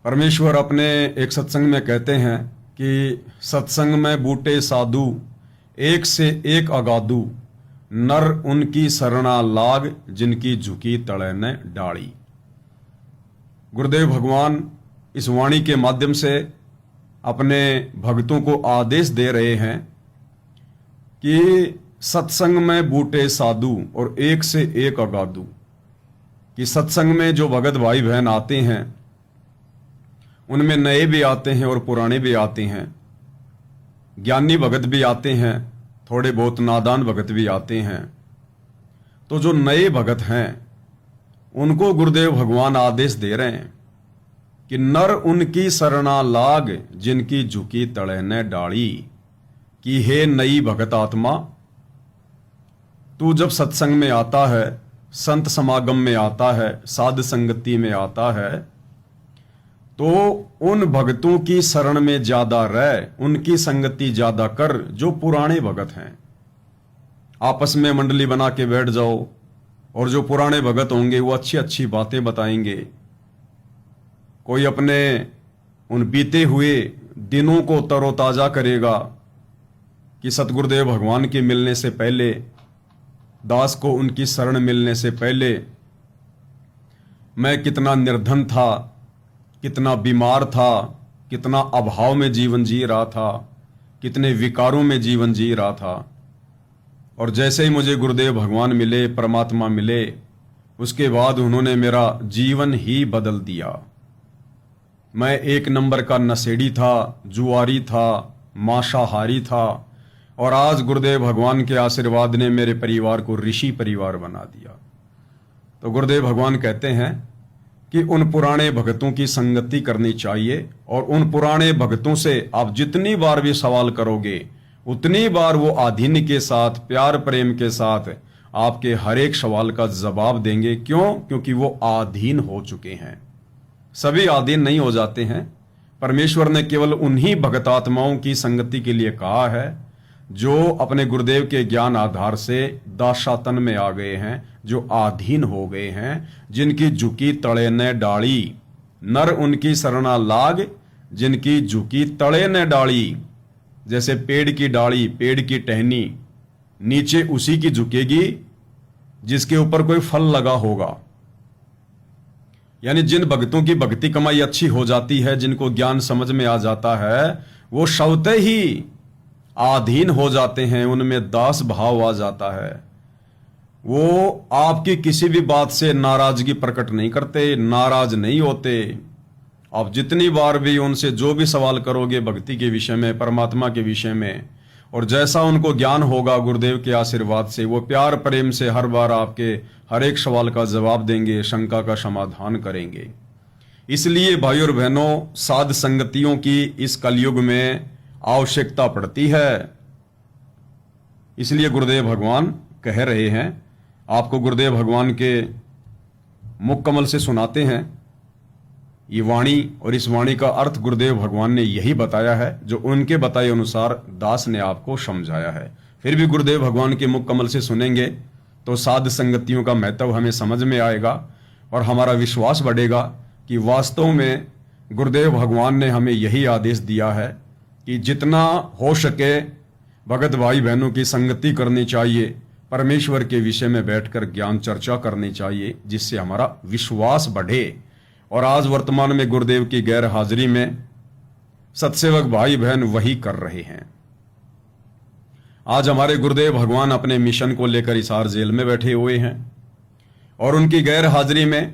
परमेश्वर अपने एक सत्संग में कहते हैं कि सत्संग में बूटे साधु एक से एक अगाधु, नर उनकी शरणा लाग जिनकी झुकी तड़े ने डाली। गुरुदेव भगवान इस वाणी के माध्यम से अपने भक्तों को आदेश दे रहे हैं कि सत्संग में बूटे साधु और एक से एक अगाधु, कि सत्संग में जो भगत भाई बहन आते हैं उनमें नए भी आते हैं और पुराने भी आते हैं, ज्ञानी भगत भी आते हैं, थोड़े बहुत नादान भगत भी आते हैं। तो जो नए भगत हैं उनको गुरुदेव भगवान आदेश दे रहे हैं कि नर उनकी शरणा लाग जिनकी झुकी तड़े ने डाली, कि हे नई भगत आत्मा, तू जब सत्संग में आता है, संत समागम में आता है, साध संगति में आता है, तो उन भक्तों की शरण में ज्यादा रह, उनकी संगति ज्यादा कर जो पुराने भगत हैं। आपस में मंडली बना के बैठ जाओ और जो पुराने भगत होंगे वो अच्छी अच्छी बातें बताएंगे। कोई अपने उन बीते हुए दिनों को तरोताजा करेगा कि सतगुरुदेव भगवान के मिलने से पहले, दास को उनकी शरण मिलने से पहले मैं कितना निर्धन था, कितना बीमार था, कितना अभाव में जीवन जी रहा था, कितने विकारों में जीवन जी रहा था। और जैसे ही मुझे गुरुदेव भगवान मिले, परमात्मा मिले, उसके बाद उन्होंने मेरा जीवन ही बदल दिया। मैं एक नंबर का नशेड़ी था, जुआरी था, मांसाहारी था, और आज गुरुदेव भगवान के आशीर्वाद ने मेरे परिवार को ऋषि परिवार बना दिया। तो गुरुदेव भगवान कहते हैं कि उन पुराने भक्तों की संगति करनी चाहिए, और उन पुराने भक्तों से आप जितनी बार भी सवाल करोगे उतनी बार वो आधीन के साथ, प्यार प्रेम के साथ आपके हर एक सवाल का जवाब देंगे। क्यों? क्योंकि वो आधीन हो चुके हैं। सभी आधीन नहीं हो जाते हैं। परमेश्वर ने केवल उन्हीं भगत आत्माओं की संगति के लिए कहा है जो अपने गुरुदेव के ज्ञान आधार से दासातन में आ गए हैं, जो आधीन हो गए हैं, जिनकी झुकी तड़े ने डाली, नर उनकी शरणा लाग जिनकी झुकी तड़े ने डाली। जैसे पेड़ की डाली, पेड़ की टहनी नीचे उसी की झुकेगी जिसके ऊपर कोई फल लगा होगा। यानी जिन भक्तों की भक्ति कमाई अच्छी हो जाती है, जिनको ज्ञान समझ में आ जाता है, वो स्वतः ही आधीन हो जाते हैं, उनमें दास भाव आ जाता है। वो आपकी किसी भी बात से नाराजगी प्रकट नहीं करते, नाराज नहीं होते। आप जितनी बार भी उनसे जो भी सवाल करोगे भक्ति के विषय में, परमात्मा के विषय में, और जैसा उनको ज्ञान होगा गुरुदेव के आशीर्वाद से, वो प्यार प्रेम से हर बार आपके हर एक सवाल का जवाब देंगे, शंका का समाधान करेंगे। इसलिए भाई और बहनों, साध संगतियों की इस कलयुग में आवश्यकता पड़ती है। इसलिए गुरुदेव भगवान कह रहे हैं, आपको गुरुदेव भगवान के मुख कमल से सुनाते हैं ये वाणी, और इस वाणी का अर्थ गुरुदेव भगवान ने यही बताया है जो उनके बताए अनुसार दास ने आपको समझाया है। फिर भी गुरुदेव भगवान के मुख कमल से सुनेंगे तो साध संगतियों का महत्व हमें समझ में आएगा और हमारा विश्वास बढ़ेगा कि वास्तव में गुरुदेव भगवान ने हमें यही आदेश दिया है कि जितना हो सके भगत भाई बहनों की संगति करनी चाहिए, परमेश्वर के विषय में बैठकर ज्ञान चर्चा करनी चाहिए, जिससे हमारा विश्वास बढ़े। और आज वर्तमान में गुरुदेव की गैर हाजिरी में सत्सेवक भाई बहन वही कर रहे हैं। आज हमारे गुरुदेव भगवान अपने मिशन को लेकर हिसार जेल में बैठे हुए हैं, और उनकी गैर हाजिरी में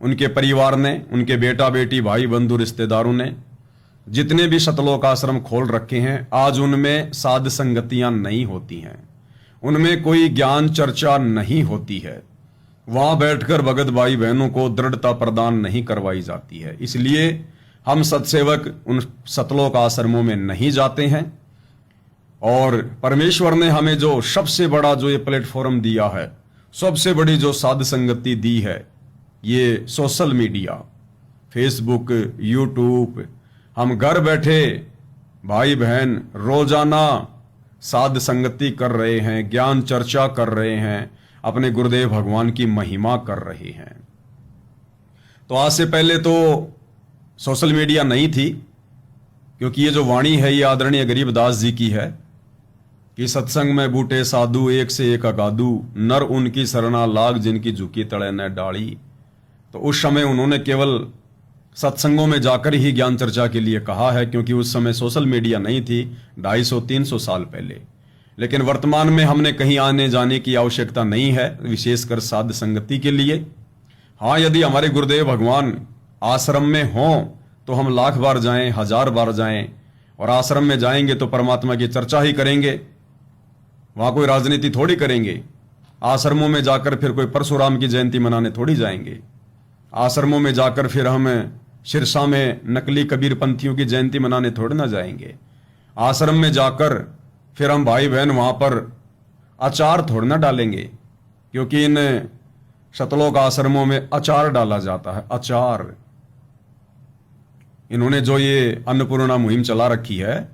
उनके परिवार ने, उनके बेटा बेटी, भाई बंधु, रिश्तेदारों ने जितने भी सतलोक आश्रम खोल रखे हैं, आज उनमें साध संगतियां नहीं होती हैं, उनमें कोई ज्ञान चर्चा नहीं होती है, वहां बैठकर भगत भाई बहनों को दृढ़ता प्रदान नहीं करवाई जाती है। इसलिए हम सत्सेवक उन सतलोक आश्रमों में नहीं जाते हैं। और परमेश्वर ने हमें जो सबसे बड़ा जो ये प्लेटफॉर्म दिया है, सबसे बड़ी जो साध संगति दी है, ये सोशल मीडिया, फेसबुक, यूट्यूब, हम घर बैठे भाई बहन रोजाना साध संगति कर रहे हैं, ज्ञान चर्चा कर रहे हैं, अपने गुरुदेव भगवान की महिमा कर रहे हैं। तो आज से पहले तो सोशल मीडिया नहीं थी, क्योंकि ये जो वाणी है ये आदरणीय गरीबदास जी की है कि सत्संग में बूटे साधु एक से एक अगाधु, नर उनकी सरना लाग जिनकी झुकी तड़े न डाली। तो उस समय उन्होंने केवल सत्संगों में जाकर ही ज्ञान चर्चा के लिए कहा है, क्योंकि उस समय सोशल मीडिया नहीं थी, 250-300 साल पहले। लेकिन वर्तमान में हमने कहीं आने जाने की आवश्यकता नहीं है, विशेषकर साध संगति के लिए। हाँ, यदि हमारे गुरुदेव भगवान आश्रम में हों तो हम 1,00,000 बार जाएं, 1,000 बार जाएं, और आश्रम में जाएंगे तो परमात्मा की चर्चा ही करेंगे, वहां कोई राजनीति थोड़ी करेंगे। आश्रमों में जाकर फिर कोई परशुराम की जयंती मनाने थोड़ी जाएंगे। आश्रमों में जाकर फिर हम सिरसा में नकली कबीर पंथियों की जयंती मनाने थोड़ी ना जाएंगे। आश्रम में जाकर फिर हम भाई बहन वहां पर अचार थोड़ी ना डालेंगे, क्योंकि इन शतलोक आश्रमों में अचार डाला जाता है, अचार। इन्होंने जो ये अन्नपूर्णा मुहिम चला रखी है,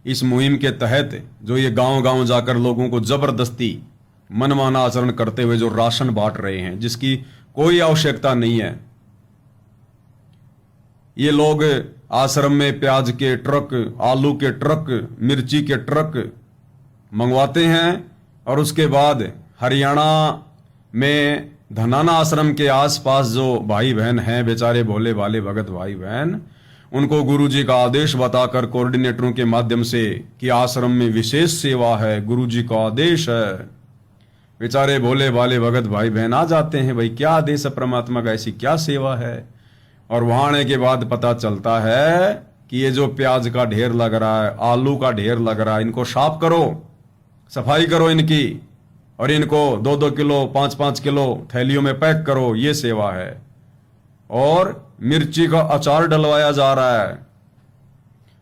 इस मुहिम के तहत जो ये गांव गांव जाकर लोगों को जबरदस्ती मनमाना आचरण करते हुए जो राशन बांट रहे हैं, जिसकी कोई आवश्यकता नहीं है। ये लोग आश्रम में प्याज के ट्रक, आलू के ट्रक, मिर्ची के ट्रक मंगवाते हैं, और उसके बाद हरियाणा में धनाना आश्रम के आसपास जो भाई बहन हैं, बेचारे भोले भाले भगत भाई बहन, उनको गुरुजी का आदेश बताकर कोऑर्डिनेटरों के माध्यम से कि आश्रम में विशेष सेवा है, गुरुजी का आदेश है, बेचारे भोले भाले भगत भाई बहन आ जाते हैं। भाई क्या आदेश है परमात्मा का, ऐसी क्या सेवा है? और वहां आने के बाद पता चलता है कि ये जो प्याज का ढेर लग रहा है, आलू का ढेर लग रहा है, इनको साफ करो, सफाई करो इनकी, और इनको 2-2 किलो 5-5 किलो थैलियों में पैक करो, ये सेवा है। और मिर्ची का अचार डलवाया जा रहा है।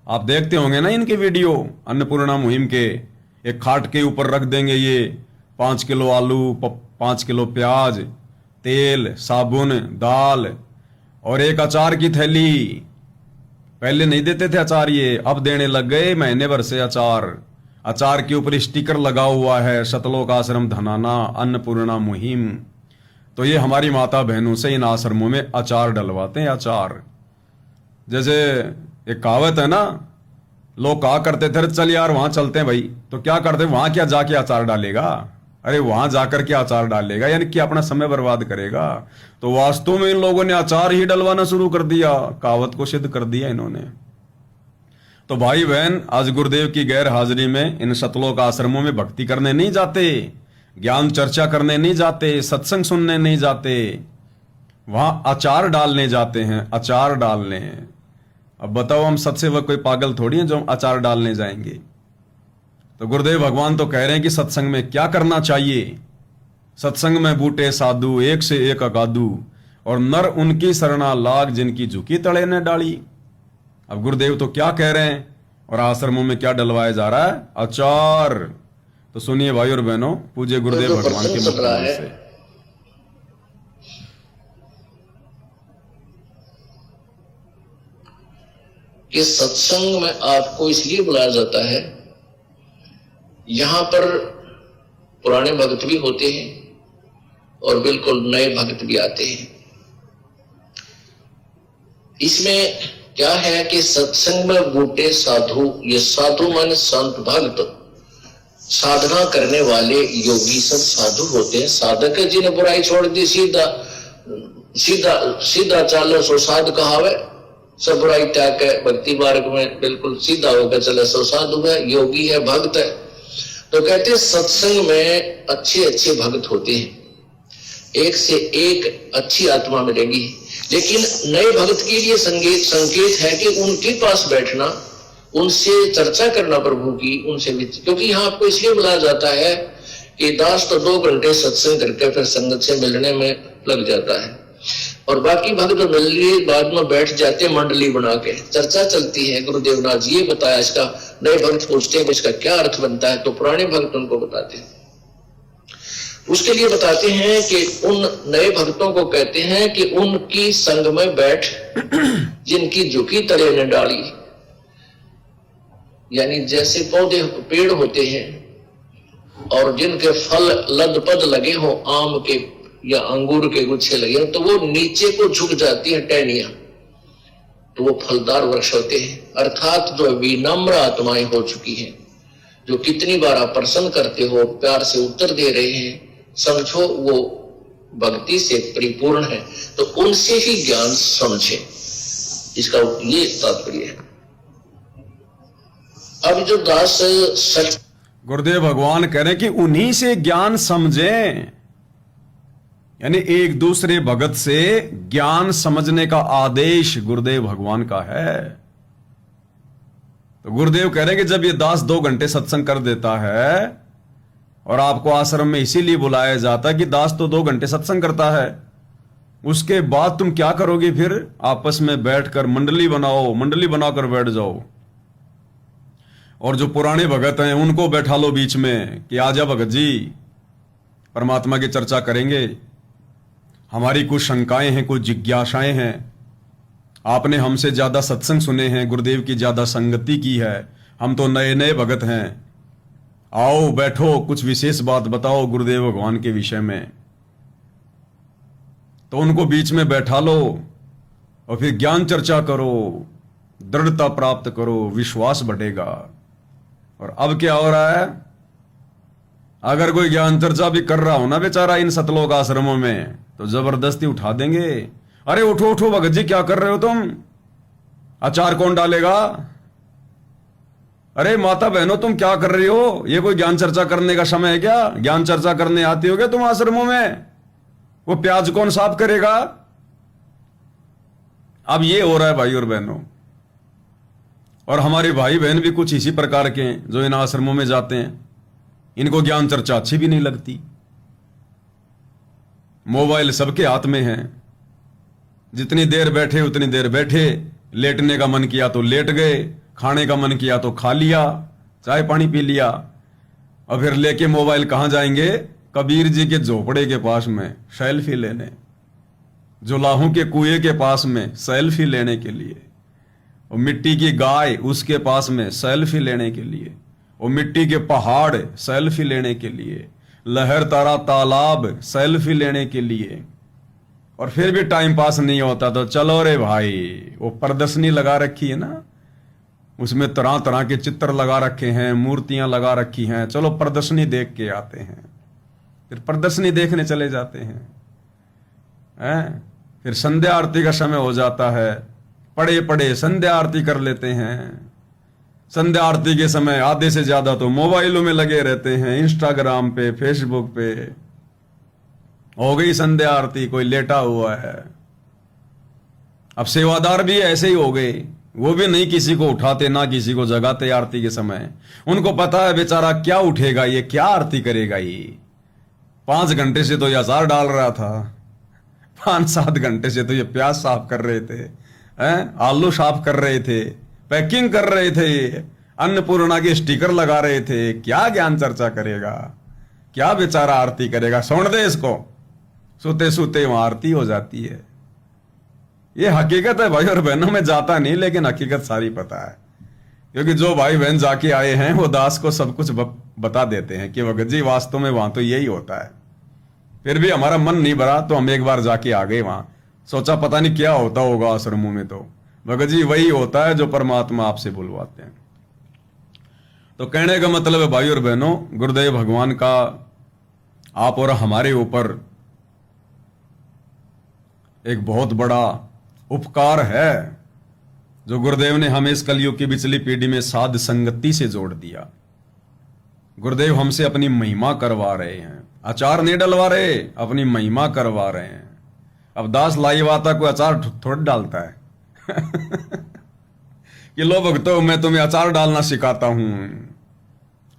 आप देखते होंगे ना इनके वीडियो अन्नपूर्णा मुहिम के, एक खाट के ऊपर रख देंगे ये 5 किलो आलू, 5 किलो प्याज, तेल, साबुन, दाल और एक अचार की थैली। पहले नहीं देते थे अचार ये, अब देने लग गए महीने भर से अचार। अचार के ऊपर स्टिकर लगा हुआ है, शतलोक आश्रम धनाना अन्नपूर्णा मुहिम। तो ये हमारी माता बहनों से इन आश्रमों में अचार डलवाते हैं, अचार। जैसे एक कहावत है ना, लोग कहा करते थे चल यार वहां चलते हैं भाई, तो क्या करते, वहां क्या जाके अचार डालेगा? अरे वहां जाकर के अचार डालेगा, यानी कि अपना समय बर्बाद करेगा। तो वास्तव में इन लोगों ने अचार ही डलवाना शुरू कर दिया, कहावत को सिद्ध कर दिया इन्होंने। तो भाई बहन, आज गुरुदेव की गैर हाजिरी में इन शतलोक आश्रमों में भक्ति करने नहीं जाते, ज्ञान चर्चा करने नहीं जाते, सत्संग सुनने नहीं जाते, वहां अचार डालने जाते हैं, अचार डालने। अब बताओ, हम सत्सेवक कोई पागल थोड़ी हैं जो हम अचार डालने जाएंगे। तो गुरुदेव भगवान तो कह रहे हैं कि सत्संग में क्या करना चाहिए। सत्संग में बूटे साधु एक से एक अगाधु, और नर उनकी शरणा लाग जिनकी झुकी तड़े ने डाली। अब गुरुदेव तो क्या कह रहे हैं, और आश्रमों में क्या डलवाया जा रहा है? अचार। तो सुनिए भाई और बहनों, पूज्य गुरुदेव भगवान के मुख से। कि सत्संग में आपको इसलिए बुलाया जाता है, यहां पर पुराने भक्त भी होते हैं और बिल्कुल नए भक्त भी आते हैं। इसमें क्या है कि सत्संग में बूटे साधु, ये साधु माने संत भक्त, साधना करने वाले योगी सब साधु होते हैं। साधक है जिन्हें बुराई छोड़ दी, सीधा सीधा सीधा चालो सो साधु कहावे, सब बुराई त्याग है, भक्ति मार्ग में बिल्कुल सीधा होकर चले सो साधु है, योगी है, भक्त है। तो कहते हैं सत्संग में अच्छे अच्छे भक्त होते हैं, एक से एक अच्छी आत्मा मिलेगी। लेकिन नए भक्त के लिए संकेत है कि उनके पास बैठना, उनसे चर्चा करना प्रभु की, उनसे भी, क्योंकि यहाँ आपको इसलिए बुलाया जाता है कि दास तो 2 घंटे सत्संग करके फिर संगत से मिलने में लग जाता है, और बाकी भक्त तो मिलने बाद में बैठ जाते हैं, मंडली बना के चर्चा चलती है। गुरुदेव नाथ जी ये बताया, इसका नए भक्त पूछते हैं इसका क्या अर्थ बनता है, तो पुराने भक्त उनको बताते हैं। उसके लिए बताते हैं कि उन नए भक्तों को कहते हैं कि उनकी संग में बैठ जिनकी झुकी तले ने डाली। यानी जैसे पौधे पेड़ होते हैं और जिनके फल लदपद लगे हो, आम के या अंगूर के गुच्छे लगे हो, तो वो नीचे को झुक जाती है टहनियां, तो वो फलदार वृक्ष होते हैं। अर्थात जो विनम्र आत्माएं हो चुकी हैं, जो कितनी बार आप प्रसन्न करते हो, प्यार से उत्तर दे रहे हैं, समझो वो भक्ति से परिपूर्ण है, तो उनसे ही ज्ञान समझे, इसका ये तात्पर्य है। अब जो दास सच, गुरुदेव भगवान कह रहे हैं कि उन्हीं से ज्ञान समझें, यानी एक दूसरे भगत से ज्ञान समझने का आदेश गुरुदेव भगवान का है। तो गुरुदेव कह रहे हैं कि जब ये दास 2 घंटे सत्संग कर देता है, और आपको आश्रम में इसीलिए बुलाया जाता है कि दास तो 2 घंटे सत्संग करता है, उसके बाद तुम क्या करोगे? फिर आपस में बैठकर मंडली बनाओ, मंडली बनाकर बैठ जाओ, और जो पुराने भगत हैं उनको बैठा लो बीच में कि आजा भगत जी, परमात्मा की चर्चा करेंगे, हमारी कुछ शंकाएं हैं, कुछ जिज्ञासाएं हैं, आपने हमसे ज्यादा सत्संग सुने हैं, गुरुदेव की ज्यादा संगति की है, हम तो नए नए भगत हैं, आओ बैठो, कुछ विशेष बात बताओ गुरुदेव भगवान के विषय में। तो उनको बीच में बैठा लो और फिर ज्ञान चर्चा करो, दृढ़ता प्राप्त करो, विश्वास बढ़ेगा। और अब क्या हो रहा है? अगर कोई ज्ञान चर्चा भी कर रहा हो ना बेचारा इन सतलोक आश्रमों में, तो जबरदस्ती उठा देंगे, अरे उठो उठो भगत जी, क्या कर रहे हो तुम? अचार कौन डालेगा? अरे माता बहनों, तुम क्या कर रही हो? ये कोई ज्ञान चर्चा करने का समय है क्या? ज्ञान चर्चा करने आती हो क्या तुम आश्रमों में? वो प्याज कौन साफ करेगा? अब ये हो रहा है भाई और बहनों। और हमारे भाई बहन भी कुछ इसी प्रकार के हैं जो इन आश्रमों में जाते हैं, इनको ज्ञान चर्चा अच्छी भी नहीं लगती। मोबाइल सबके हाथ में है, जितनी देर बैठे उतनी देर बैठे, लेटने का मन किया तो लेट गए, खाने का मन किया तो खा लिया, चाय पानी पी लिया, और फिर लेके मोबाइल कहां जाएंगे? कबीर जी के झोपड़े के पास में सेल्फी लेने, जुलाहों के कुएं के पास में सेल्फी लेने के लिए, और मिट्टी की गाय उसके पास में सेल्फी लेने के लिए, और मिट्टी के पहाड़ सेल्फी लेने के लिए, लहर तारा तालाब सेल्फी लेने के लिए। और फिर भी टाइम पास नहीं होता तो चलो रे भाई, वो प्रदर्शनी लगा रखी है ना, उसमें तरह तरह के चित्र लगा रखे हैं, मूर्तियां लगा रखी हैं, चलो प्रदर्शनी देख के आते हैं। फिर प्रदर्शनी देखने चले जाते हैं। फिर संध्या आरती का समय हो जाता है, पड़े पड़े संध्या आरती कर लेते हैं। संध्या आरती के समय आधे से ज्यादा तो मोबाइलों में लगे रहते हैं, इंस्टाग्राम पे, फेसबुक पे। हो गई संध्या आरती, कोई लेटा हुआ है। अब सेवादार भी ऐसे ही हो गए, वो भी नहीं किसी को उठाते ना किसी को जगाते आरती के समय। उनको पता है बेचारा क्या उठेगा, ये क्या आरती करेगा, ये 5 घंटे से तो ये अचार डाल रहा था, 5-7 घंटे से तो ये प्याज साफ कर रहे थे, आलू साफ कर रहे थे, पैकिंग कर रहे थे, अन्नपूर्णा के स्टिकर लगा रहे थे। क्या ज्ञान चर्चा करेगा, क्या बेचारा आरती करेगा? सुन दे इसको, सोते सोते वहां आरती हो जाती है। ये हकीकत है भाई और बहनों, में जाता नहीं लेकिन हकीकत सारी पता है, क्योंकि जो भाई बहन जाके आए हैं वो दास को सब कुछ बता देते हैं कि भगत जी वास्तव में वहां तो यही होता है। फिर भी हमारा मन नहीं भरा तो हम एक बार जाके आ गए वहां, सोचा पता नहीं क्या होता होगा आश्रमों में। तो भगत जी वही होता है जो परमात्मा आपसे बुलवाते हैं। तो कहने का मतलब है भाई और बहनों, गुरुदेव भगवान का आप और हमारे ऊपर एक बहुत बड़ा उपकार है जो गुरुदेव ने हमें इस कलयुग की बिचली पीढ़ी में साध संगति से जोड़ दिया। गुरुदेव हमसे अपनी महिमा करवा रहे हैं, अचार नहीं डलवा रहे, अपनी महिमा करवा रहे हैं। अब दास लाईवाता को अचार थोड़ा डालता है कि लो भक्तों मैं तुम्हें अचार डालना सिखाता हूं।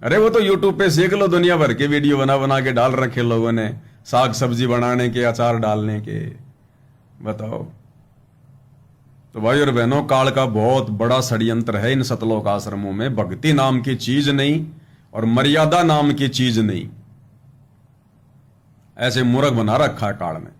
अरे वो तो यूट्यूब पे सीख लो, दुनिया भर के वीडियो बना बना के डाल रखे लोगों ने, साग सब्जी बनाने के, अचार डालने के। बताओ। तो भाई और बहनों, काल का बहुत बड़ा षड्यंत्र है इन सतलोक आश्रमों में। भक्ति नाम की चीज नहीं और मर्यादा नाम की चीज नहीं, ऐसे मूर्ख बना रखा है काल ने।